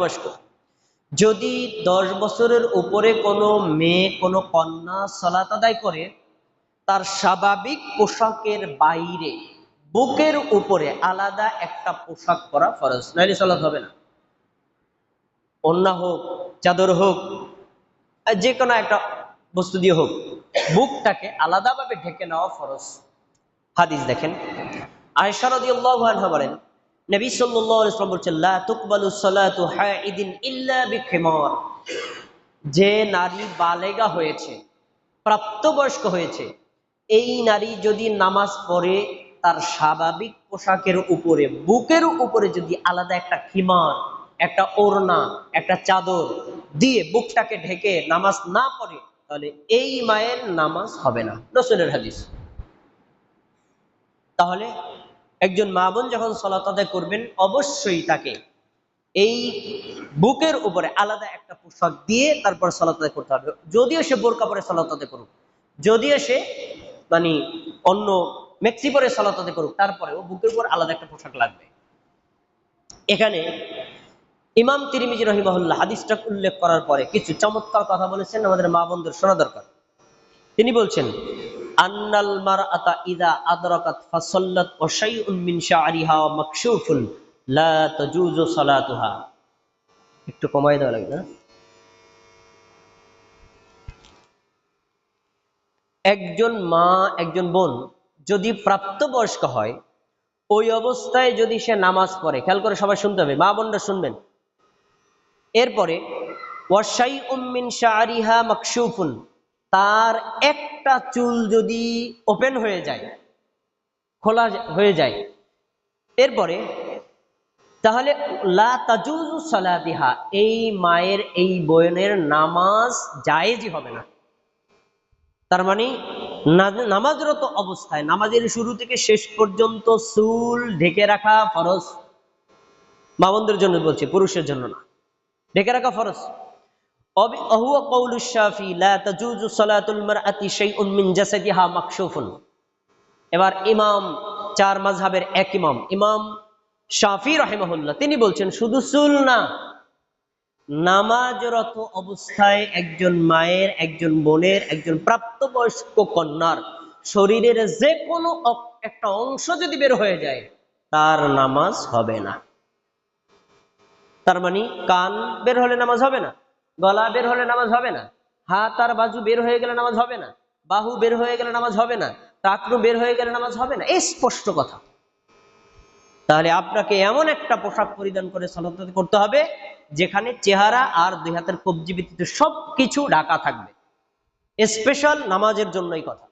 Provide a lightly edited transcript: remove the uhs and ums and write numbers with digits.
বয়স্ক যদি 10 বছরের উপরে কোনো মেয়ে কোনো কন্যা সালাত আদায় করে, তার স্বাভাবিক পোশাকের বাইরে বুকের উপরে আলাদা একটা পোশাক পরা ফরজ, নাইলে সালাত হবে না। ওড়না হোক, চাদর হোক, যে কোনো একটা বস্তু দিয়ে হোক, বুকটাকে আলাদাভাবে ঢেকে নেওয়া ফরজ। হাদিস দেখেন, আয়েশা রাদিয়াল্লাহু আনহা বলেন, নবী সাল্লাল্লাহু আলাইহি ওয়াসাল্লাম বলেছেন, লা তুকবালু সালাতু হাইদিন ইল্লা বিখিমার। যে নারী বালেগা হয়েছে, প্রাপ্তবয়স্ক হয়েছে, এই নারী যদি নামাজ পড়ে তার স্বাভাবিক পোশাকের উপরে বুকের উপরে যদি আলাদা একটা খিমার, একটা ওড়না, একটা চাদর দিয়ে বুকটাকে ঢেকে নামাজ না পড়ে, তাহলে এই মায়ের নামাজ হবে না। রাসূলের হাদিস। তাহলে একজন মা বোন যখন সালাত আদায় করবেন, অবশ্যই তাকে এই বুকের উপরে আলাদা একটা পোশাক দিয়ে তারপর সালাত আদায় করতে হবে। যদিও সে বোরকা পরে সালাত আদায় করুক, যদিও সে মানে অন্য মেক্সি পরে সালাত আদায় করুক, তারপরেও বুকের উপর আলাদা একটা পোশাক লাগবে। এখানে ইমাম তিরমিজি রাহিমাহুল্লাহ হাদিসটা উল্লেখ করার পরে কিছু চমৎকার কথা বলেছেন, আমাদের মা বোনদের শোনা দরকার। তিনি বলছেন, আন্নাল মারআতা ইযা আদরাকাত ফাসাল্লাত ওয়া শাইউন মিন শা'রিহা মাকশুফুন লা তাজুজু সালাতুহা। একটু কমাই দেওয়া লাগে না? একজন মা, একজন বোন যদি প্রাপ্তবয়স্ক হয়, ওই অবস্থায় যদি সে নামাজ পড়ে, খেয়াল করে সবাই শুনতে হবে, মা বোনরা শুনবেন। এরপরে ওয়া শাইউন মিন শা'রিহা মাকশুফুন, তার একটা চুল যদি ওপেন হয়ে যায়, খোলা হয়ে যায়, এরপরে তাহলে লা তাজুজু সালাতিহা, এই মায়ের, এই বোনের নামাজ জায়েজই হবে না। তার মানে নামাজরত অবস্থায় নামাজের শুরু থেকে শেষ পর্যন্ত চুল ঢেকে রাখা ফরজ। মা বোনদের জন্য বলছি, পুরুষের জন্য না। ঢেকে রাখা ফরজ। ওহুয়া কওলুশ শাফি লা তাজুজু সালাতুল মারআতি শাইউন মিন জাসাদিহা মাকশুফুন। এবার ইমাম, চার মাযহাবের এক ইমাম, ইমাম শাফি রাহিমাহুল্লাহ, তিনি বলছেন শুধু চুল না, নামাজরত অবস্থায় একজন মায়ের, একজন বোনের, একজন প্রাপ্তবয়স্ক কন্যার শরীরের যে কোনো একটা অংশ যদি বের হয়ে যায়, তার নামাজ হবে না। তার মানে কান বের হলে নামাজ হবে না, গলা বের হলে নামাজ হবে না, হাত আর বাজু বের হয়ে গেলে নামাজ হবে না, বাহু বের হয়ে গেলে নামাজ হবে না, টাকনু বের হয়ে গেলে নামাজ হবে না। এই স্পষ্ট কথা। তাহলে আপনাকে এমন একটা পোশাক পরিধান করে সালাত করতে হবে যেখানে চেহারা আর দুই হাতের কবজি ব্যতীত সবকিছু ঢাকা থাকবে। স্পেশাল নামাজের জন্যই কথা।